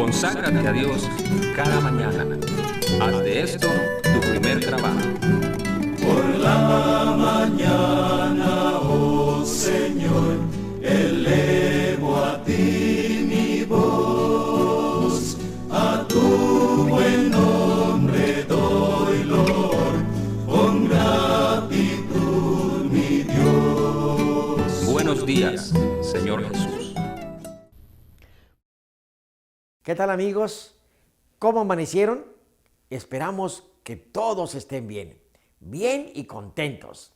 Conságrate a Dios cada mañana. Haz de esto tu primer trabajo. Por la mañana, oh Señor, elevo a ti mi voz. A tu buen nombre doy loor, con gratitud mi Dios. Buenos días, Señor Jesús. ¿Qué tal, amigos? ¿Cómo amanecieron? Esperamos que todos estén bien y contentos.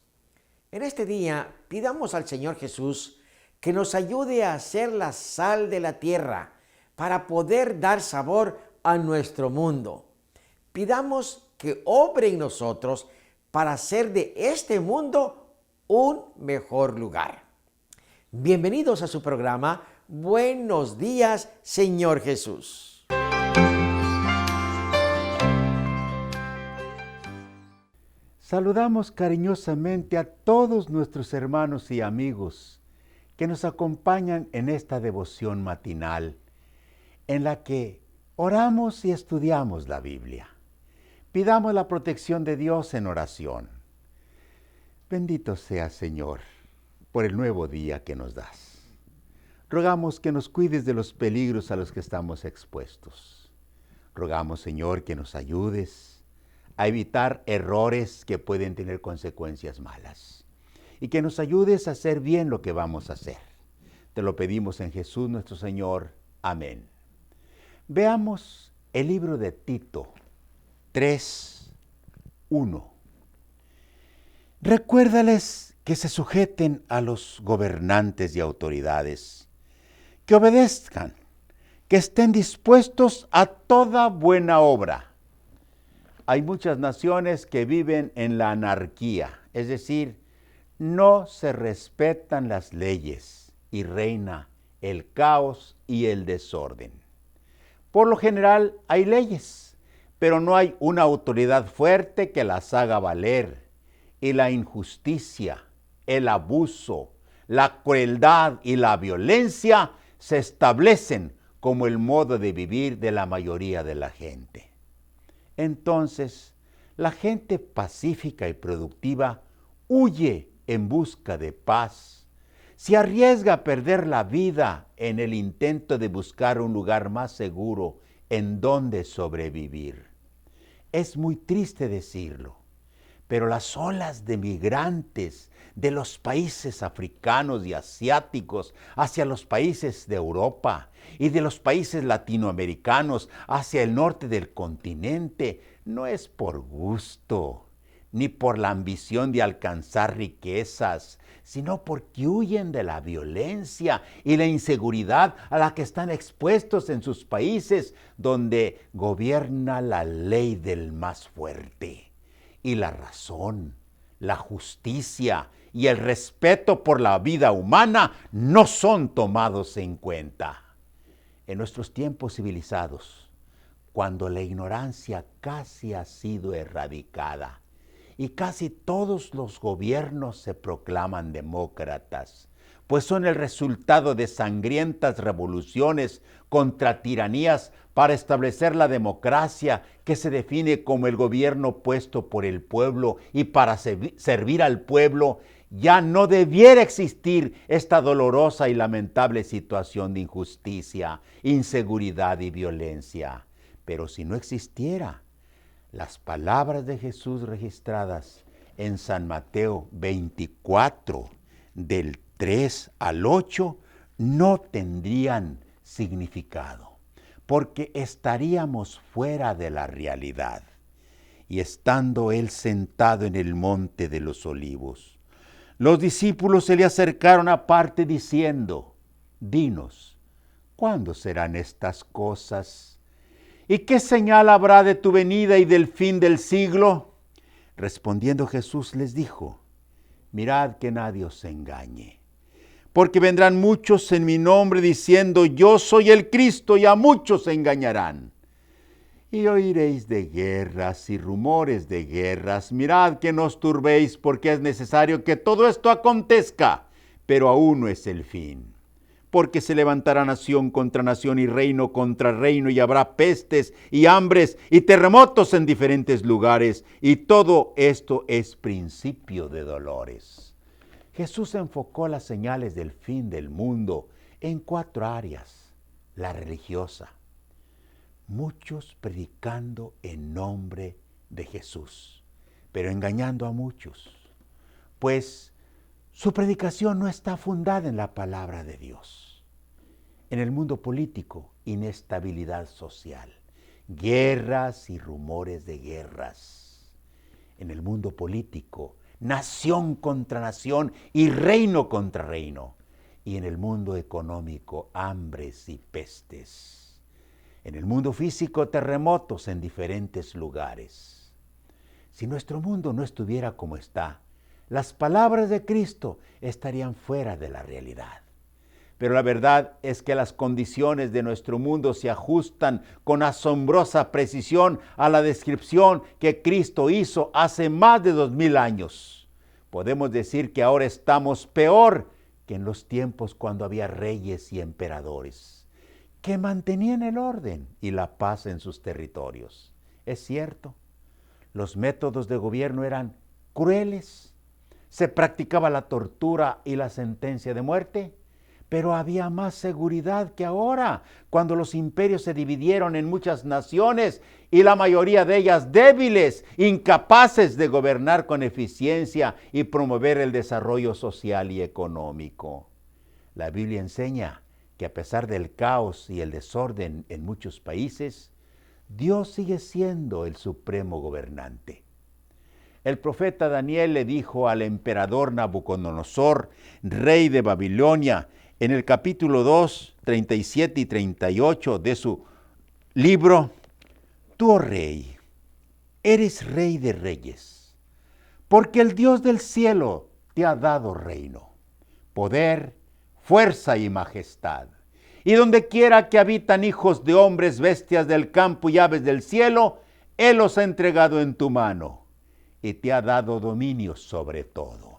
En este día pidamos al Señor Jesús que nos ayude a ser la sal de la tierra para poder dar sabor a nuestro mundo. Pidamos que obre en nosotros para hacer de este mundo un mejor lugar. Bienvenidos a su programa Buenos días, Señor Jesús. Saludamos cariñosamente a todos nuestros hermanos y amigos que nos acompañan en esta devoción matinal, en la que oramos y estudiamos la Biblia. Pidamos la protección de Dios en oración. Bendito sea, Señor, por el nuevo día que nos das. Rogamos que nos cuides de los peligros a los que estamos expuestos. Rogamos, Señor, que nos ayudes a evitar errores que pueden tener consecuencias malas y que nos ayudes a hacer bien lo que vamos a hacer. Te lo pedimos en Jesús nuestro Señor. Amén. Veamos el libro de Tito 3:1. Recuérdales que se sujeten a los gobernantes y autoridades, que obedezcan, que estén dispuestos a toda buena obra. Hay muchas naciones que viven en la anarquía, es decir, no se respetan las leyes y reina el caos y el desorden. Por lo general hay leyes, pero no hay una autoridad fuerte que las haga valer, y la injusticia, el abuso, la crueldad y la violencia se establecen como el modo de vivir de la mayoría de la gente. Entonces, la gente pacífica y productiva huye en busca de paz. Se arriesga a perder la vida en el intento de buscar un lugar más seguro en donde sobrevivir. Es muy triste decirlo, pero las olas de migrantes de los países africanos y asiáticos hacia los países de Europa y de los países latinoamericanos hacia el norte del continente no es por gusto, ni por la ambición de alcanzar riquezas, sino porque huyen de la violencia y la inseguridad a la que están expuestos en sus países donde gobierna la ley del más fuerte. Y la razón, la justicia y el respeto por la vida humana no son tomados en cuenta. En nuestros tiempos civilizados, cuando la ignorancia casi ha sido erradicada y casi todos los gobiernos se proclaman demócratas, pues son el resultado de sangrientas revoluciones contra tiranías para establecer la democracia, que se define como el gobierno puesto por el pueblo y para servir al pueblo, ya no debiera existir esta dolorosa y lamentable situación de injusticia, inseguridad y violencia. Pero si no existiera, las palabras de Jesús registradas en San Mateo 24, del 3 al 8, no tendrían significado, porque estaríamos fuera de la realidad. Y estando él sentado en el monte de los olivos, los discípulos se le acercaron aparte diciendo: dinos, ¿cuándo serán estas cosas? ¿Y qué señal habrá de tu venida y del fin del siglo? Respondiendo Jesús les dijo: mirad que nadie os engañe, porque vendrán muchos en mi nombre diciendo: yo soy el Cristo, y a muchos engañarán. Y oiréis de guerras y rumores de guerras. Mirad que no os turbéis, porque es necesario que todo esto acontezca, pero aún no es el fin. porque se levantará nación contra nación y reino contra reino, y habrá pestes y hambres y terremotos en diferentes lugares, y todo esto es principio de dolores. Jesús enfocó las señales del fin del mundo en 4 áreas. La religiosa, muchos predicando en nombre de Jesús, pero engañando a muchos, pues su predicación no está fundada en la palabra de Dios. En el mundo político, inestabilidad social, guerras y rumores de guerras. En el mundo político, nación contra nación y reino contra reino. Y en el mundo económico, hambres y pestes. En el mundo físico, terremotos en diferentes lugares. Si nuestro mundo no estuviera como está, las palabras de Cristo estarían fuera de la realidad. Pero la verdad es que las condiciones de nuestro mundo se ajustan con asombrosa precisión a la descripción que Cristo hizo hace más de 2000 años. Podemos decir que ahora estamos peor que en los tiempos cuando había reyes y emperadores, que mantenían el orden y la paz en sus territorios. Es cierto, los métodos de gobierno eran crueles, se practicaba la tortura y la sentencia de muerte, pero había más seguridad que ahora, cuando los imperios se dividieron en muchas naciones y la mayoría de ellas débiles, incapaces de gobernar con eficiencia y promover el desarrollo social y económico. La Biblia enseña que a pesar del caos y el desorden en muchos países, Dios sigue siendo el supremo gobernante. El profeta Daniel le dijo al emperador Nabucodonosor, rey de Babilonia, en el capítulo 2, 37 y 38 de su libro: Tú, oh rey, eres rey de reyes, porque el Dios del cielo te ha dado reino, poder, fuerza y majestad. Y donde quiera que habitan hijos de hombres, bestias del campo y aves del cielo, Él los ha entregado en tu mano y te ha dado dominio sobre todo.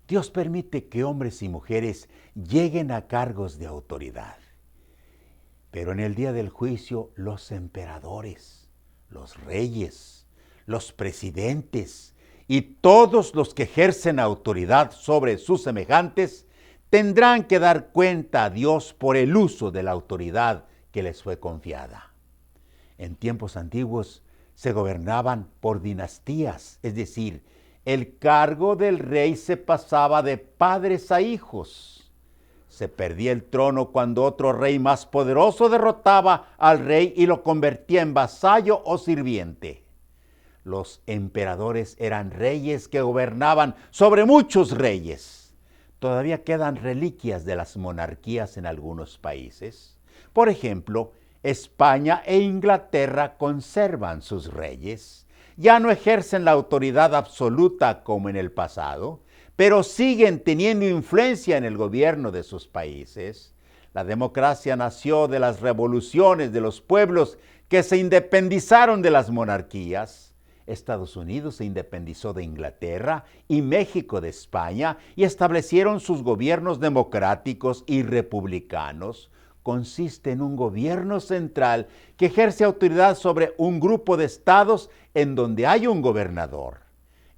Dios permite que hombres y mujeres lleguen a cargos de autoridad. Pero en el día del juicio, los emperadores, los reyes, los presidentes y todos los que ejercen autoridad sobre sus semejantes tendrán que dar cuenta a Dios por el uso de la autoridad que les fue confiada. En tiempos antiguos se gobernaban por dinastías, es decir, el cargo del rey se pasaba de padres a hijos. Se perdía el trono cuando otro rey más poderoso derrotaba al rey y lo convertía en vasallo o sirviente. Los emperadores eran reyes que gobernaban sobre muchos reyes. Todavía quedan reliquias de las monarquías en algunos países. Por ejemplo, España e Inglaterra conservan sus reyes. Ya no ejercen la autoridad absoluta como en el pasado, pero siguen teniendo influencia en el gobierno de sus países. La democracia nació de las revoluciones de los pueblos que se independizaron de las monarquías. Estados Unidos se independizó de Inglaterra y México de España y establecieron sus gobiernos democráticos y republicanos. Consiste en un gobierno central que ejerce autoridad sobre un grupo de estados en donde hay un gobernador.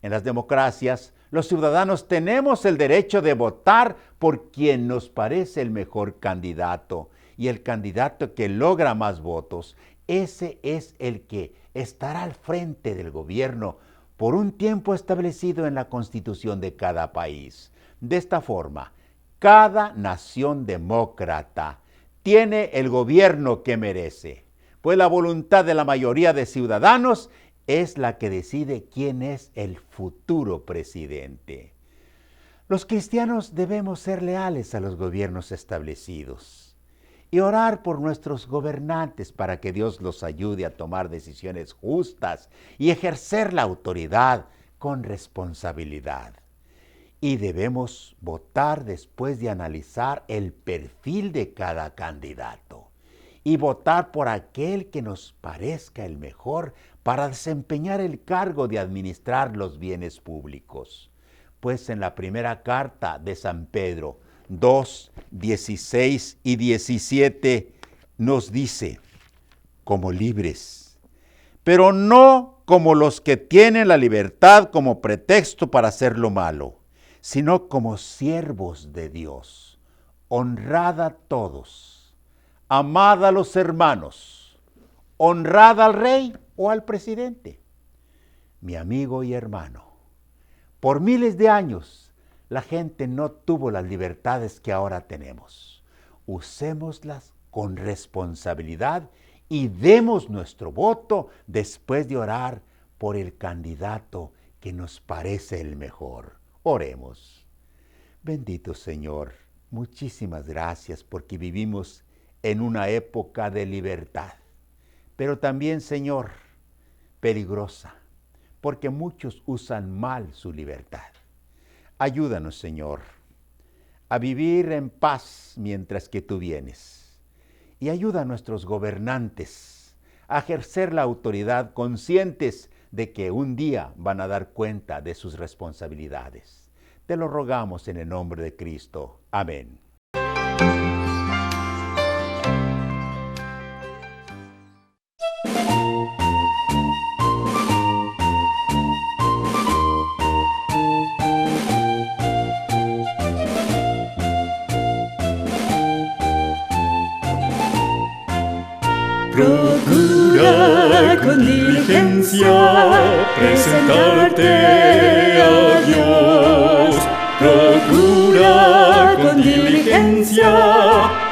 En las democracias, los ciudadanos tenemos el derecho de votar por quien nos parece el mejor candidato, y el candidato que logra más votos, ese es el que estará al frente del gobierno por un tiempo establecido en la Constitución de cada país. De esta forma, cada nación demócrata tiene el gobierno que merece, pues la voluntad de la mayoría de ciudadanos es la que decide quién es el futuro presidente. Los cristianos debemos ser leales a los gobiernos establecidos y orar por nuestros gobernantes para que Dios los ayude a tomar decisiones justas y ejercer la autoridad con responsabilidad. Y debemos votar después de analizar el perfil de cada candidato y votar por aquel que nos parezca el mejor para desempeñar el cargo de administrar los bienes públicos. Pues en la primera carta de San Pedro, 2, 16 y 17 nos dice, como libres, pero no como los que tienen la libertad como pretexto para hacer lo malo, sino como siervos de Dios. Honrad a todos, amad a los hermanos, honrad al rey o al presidente. Mi amigo y hermano, por miles de años la gente no tuvo las libertades que ahora tenemos. Usémoslas con responsabilidad y demos nuestro voto después de orar por el candidato que nos parece el mejor. Oremos. Bendito Señor, muchísimas gracias porque vivimos en una época de libertad, pero también, Señor, peligrosa, porque muchos usan mal su libertad. Ayúdanos, Señor, a vivir en paz mientras que tú vienes. Y ayuda a nuestros gobernantes a ejercer la autoridad conscientes de que un día van a dar cuenta de sus responsabilidades. Te lo rogamos en el nombre de Cristo. Amén. Procura con diligencia presentarte a Dios. Procura con diligencia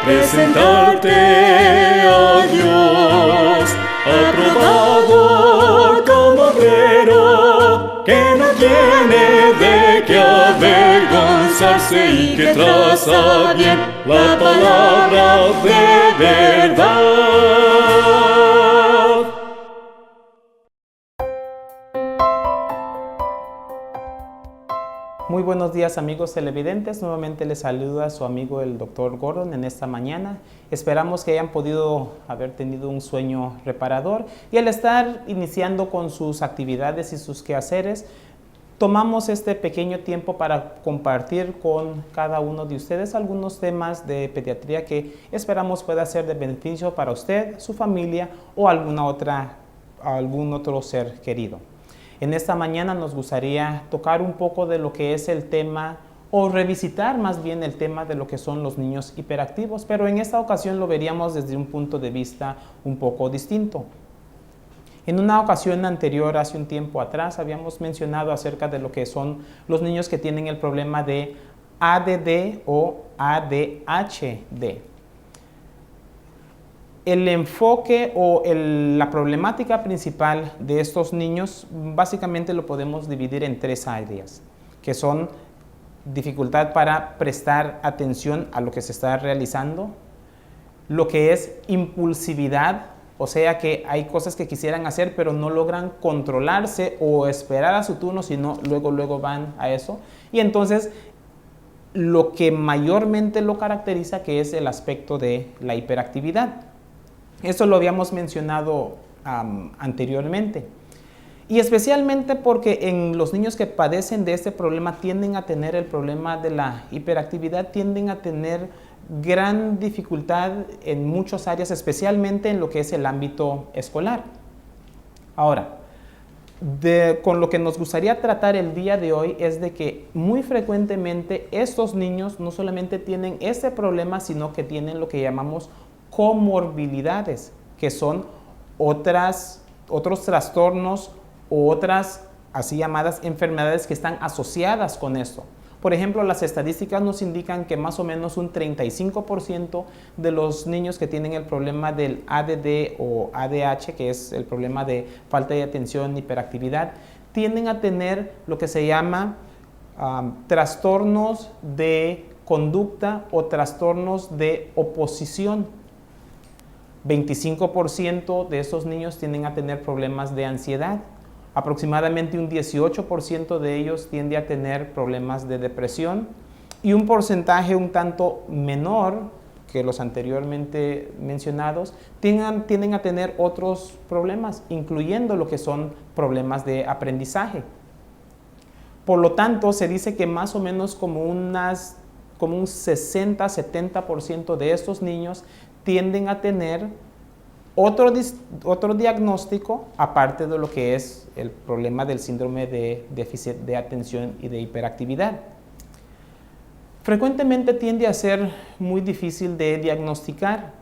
presentarte a Dios. Aprobado como obrero que no tiene de qué avergonzarse y que traza bien la palabra de verdad. Muy buenos días, amigos televidentes. Nuevamente les saluda su amigo el Dr. Gordon en esta mañana. Esperamos que hayan podido haber tenido un sueño reparador y al estar iniciando con sus actividades y sus quehaceres, tomamos este pequeño tiempo para compartir con cada uno de ustedes algunos temas de pediatría que esperamos pueda ser de beneficio para usted, su familia o algún otro ser querido. En esta mañana nos gustaría tocar un poco de lo que es el tema, o revisitar más bien el tema de lo que son los niños hiperactivos, pero en esta ocasión lo veríamos desde un punto de vista un poco distinto. En una ocasión anterior, hace un tiempo atrás, habíamos mencionado acerca de lo que son los niños que tienen el problema de ADD o ADHD. El enfoque o la problemática principal de estos niños básicamente lo podemos dividir en tres áreas, que son dificultad para prestar atención a lo que se está realizando, lo que es impulsividad, o sea que hay cosas que quisieran hacer pero no logran controlarse o esperar a su turno, sino luego van a eso. Y entonces lo que mayormente lo caracteriza, que es el aspecto de la hiperactividad. Esto lo habíamos mencionado anteriormente. Y especialmente porque en los niños que padecen de este problema tienden a tener el problema de la hiperactividad, tienden a tener gran dificultad en muchas áreas, especialmente en lo que es el ámbito escolar. Ahora, con lo que nos gustaría tratar el día de hoy es de que muy frecuentemente estos niños no solamente tienen este problema, sino que tienen lo que llamamos comorbilidades, que son otros trastornos o otras así llamadas enfermedades que están asociadas con esto. Por ejemplo, las estadísticas nos indican que más o menos un 35% de los niños que tienen el problema del ADD o ADH, que es el problema de falta de atención, hiperactividad, tienden a tener lo que se llama trastornos de conducta o trastornos de oposición. 25% de esos niños tienden a tener problemas de ansiedad. Aproximadamente un 18% de ellos tiende a tener problemas de depresión y un porcentaje un tanto menor que los anteriormente mencionados tienden a tener otros problemas, incluyendo lo que son problemas de aprendizaje. Por lo tanto, se dice que más o menos como unas como un 60-70% de estos niños tienden a tener otro diagnóstico aparte de lo que es el problema del síndrome de déficit de atención y de hiperactividad. Frecuentemente tiende a ser muy difícil de diagnosticar.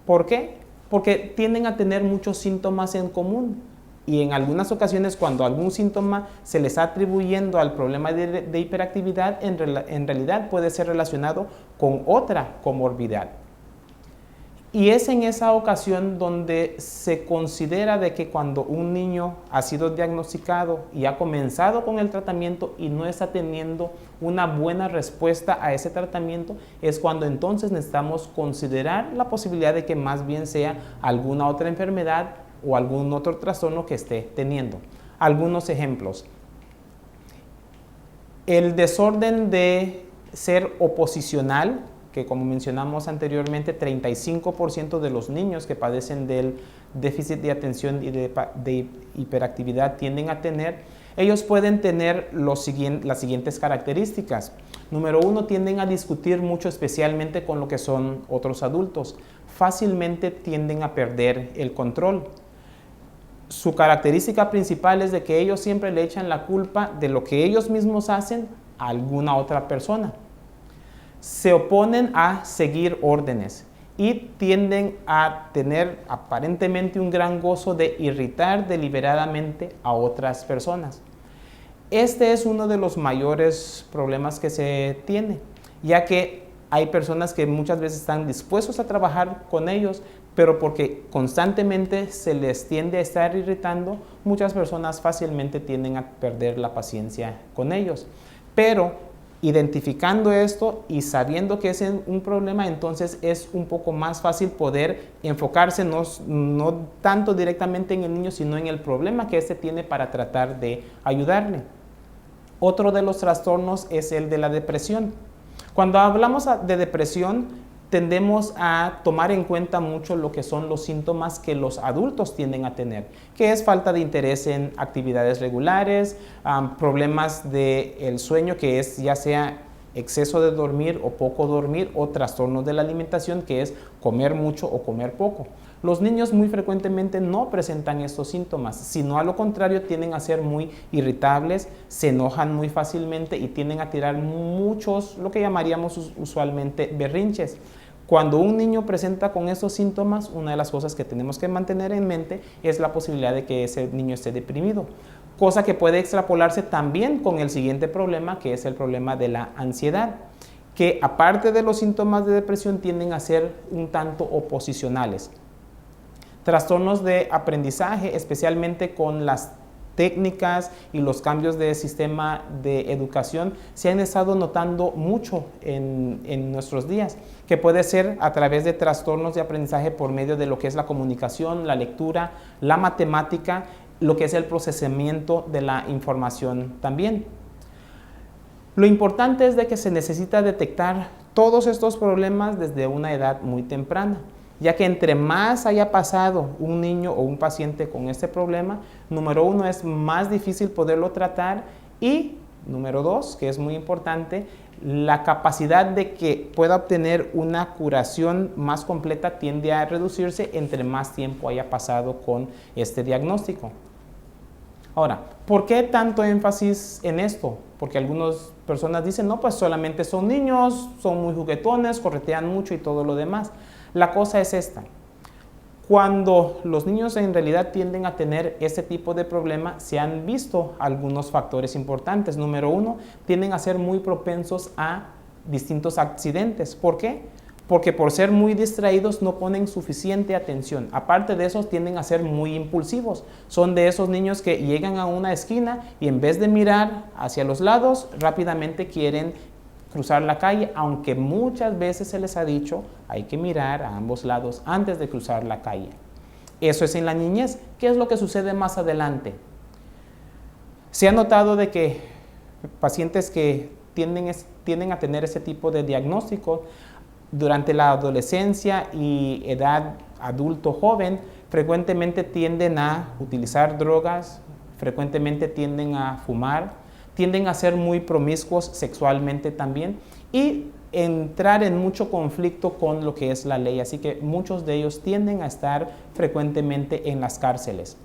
¿Por qué? Porque tienden a tener muchos síntomas en común y en algunas ocasiones cuando algún síntoma se les está atribuyendo al problema de hiperactividad, en realidad puede ser relacionado con otra comorbilidad. Y es en esa ocasión donde se considera de que cuando un niño ha sido diagnosticado y ha comenzado con el tratamiento y no está teniendo una buena respuesta a ese tratamiento, es cuando entonces necesitamos considerar la posibilidad de que más bien sea alguna otra enfermedad o algún otro trastorno que esté teniendo. Algunos ejemplos. El desorden de ser oposicional, que como mencionamos anteriormente, 35% de los niños que padecen del déficit de atención y de hiperactividad tienden a tener, ellos pueden tener las siguientes características. Número 1, tienden a discutir mucho, especialmente con lo que son otros adultos. Fácilmente tienden a perder el control. Su característica principal es de que ellos siempre le echan la culpa de lo que ellos mismos hacen a alguna otra persona. Se oponen a seguir órdenes y tienden a tener aparentemente un gran gozo de irritar deliberadamente a otras personas. Este es uno de los mayores problemas que se tiene, ya que hay personas que muchas veces están dispuestos a trabajar con ellos, pero porque constantemente se les tiende a estar irritando, muchas personas fácilmente tienden a perder la paciencia con ellos. Pero identificando esto y sabiendo que es un problema, entonces es un poco más fácil poder enfocarse no tanto directamente en el niño, sino en el problema que éste tiene para tratar de ayudarle. Otro de los trastornos es el de la depresión. Cuando hablamos de depresión, tendemos a tomar en cuenta mucho lo que son los síntomas que los adultos tienden a tener, que es falta de interés en actividades regulares, problemas del sueño, que es ya sea exceso de dormir o poco dormir, o trastornos de la alimentación, que es comer mucho o comer poco. Los niños muy frecuentemente no presentan estos síntomas, sino a lo contrario tienden a ser muy irritables, se enojan muy fácilmente y tienden a tirar muchos, lo que llamaríamos usualmente berrinches. Cuando un niño presenta con estos síntomas, una de las cosas que tenemos que mantener en mente es la posibilidad de que ese niño esté deprimido, cosa que puede extrapolarse también con el siguiente problema, que es el problema de la ansiedad, que aparte de los síntomas de depresión tienden a ser un tanto oposicionales. Trastornos de aprendizaje, especialmente con las técnicas y los cambios de sistema de educación, se han estado notando mucho en nuestros días, que puede ser a través de trastornos de aprendizaje por medio de lo que es la comunicación, la lectura, la matemática, lo que es el procesamiento de la información también. Lo importante es de que se necesita detectar todos estos problemas desde una edad muy temprana, ya que entre más haya pasado un niño o un paciente con este problema, número 1, es más difícil poderlo tratar, y número 2, que es muy importante, la capacidad de que pueda obtener una curación más completa tiende a reducirse entre más tiempo haya pasado con este diagnóstico. Ahora, ¿por qué tanto énfasis en esto? Porque algunas personas dicen, no, pues solamente son niños, son muy juguetones, corretean mucho y todo lo demás. La cosa es esta: cuando los niños en realidad tienden a tener este tipo de problema, se han visto algunos factores importantes. Número 1, tienden a ser muy propensos a distintos accidentes. ¿Por qué? Porque por ser muy distraídos no ponen suficiente atención. Aparte de eso, tienden a ser muy impulsivos. Son de esos niños que llegan a una esquina y en vez de mirar hacia los lados, rápidamente quieren cruzar la calle, aunque muchas veces se les ha dicho hay que mirar a ambos lados antes de cruzar la calle. Eso es en la niñez. ¿Qué es lo que sucede más adelante? Se ha notado de que pacientes que tienden a tener ese tipo de diagnóstico durante la adolescencia y edad adulto joven, frecuentemente tienden a utilizar drogas, frecuentemente tienden a fumar, tienden a ser muy promiscuos sexualmente también, y entrar en mucho conflicto con lo que es la ley. Así que muchos de ellos tienden a estar frecuentemente en las cárceles.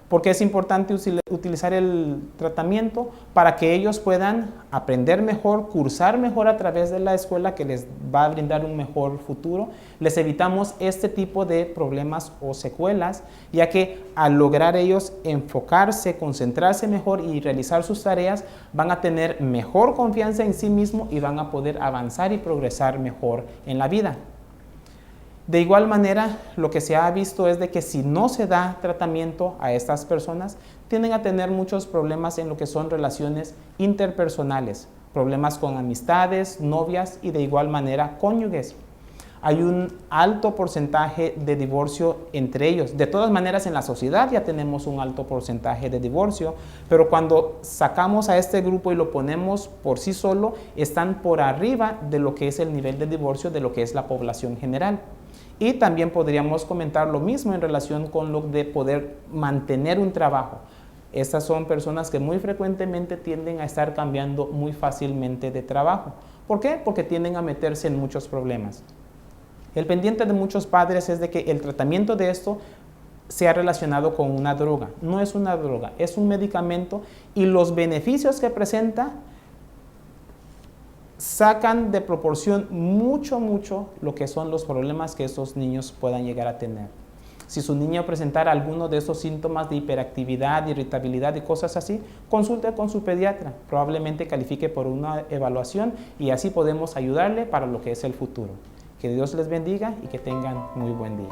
Porque es importante utilizar el tratamiento para que ellos puedan aprender mejor, cursar mejor a través de la escuela, que les va a brindar un mejor futuro. Les evitamos este tipo de problemas o secuelas, ya que al lograr ellos enfocarse, concentrarse mejor y realizar sus tareas, van a tener mejor confianza en sí mismos y van a poder avanzar y progresar mejor en la vida. De igual manera, lo que se ha visto es de que si no se da tratamiento a estas personas, tienden a tener muchos problemas en lo que son relaciones interpersonales, problemas con amistades, novias y de igual manera cónyuges. Hay un alto porcentaje de divorcio entre ellos. De todas maneras, en la sociedad ya tenemos un alto porcentaje de divorcio, pero cuando sacamos a este grupo y lo ponemos por sí solo, están por arriba de lo que es el nivel de divorcio de lo que es la población general. Y también podríamos comentar lo mismo en relación con lo de poder mantener un trabajo. Estas son personas que muy frecuentemente tienden a estar cambiando muy fácilmente de trabajo. ¿Por qué? Porque tienden a meterse en muchos problemas. El pendiente de muchos padres es de que el tratamiento de esto sea relacionado con una droga. No es una droga, es un medicamento, y los beneficios que presenta sacan de proporción mucho lo que son los problemas que esos niños puedan llegar a tener. Si su niño presentara alguno de esos síntomas de hiperactividad, irritabilidad y cosas así, consulte con su pediatra. Probablemente califique por una evaluación y así podemos ayudarle para lo que es el futuro. Que Dios les bendiga y que tengan muy buen día.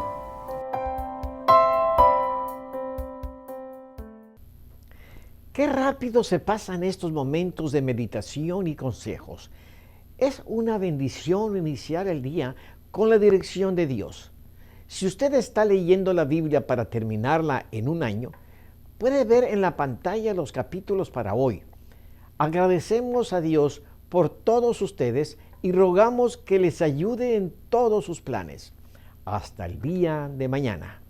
Qué rápido se pasan estos momentos de meditación y consejos. Es una bendición iniciar el día con la dirección de Dios. Si usted está leyendo la Biblia para terminarla en un año, puede ver en la pantalla los capítulos para hoy. Agradecemos a Dios por todos ustedes y rogamos que les ayude en todos sus planes. Hasta el día de mañana.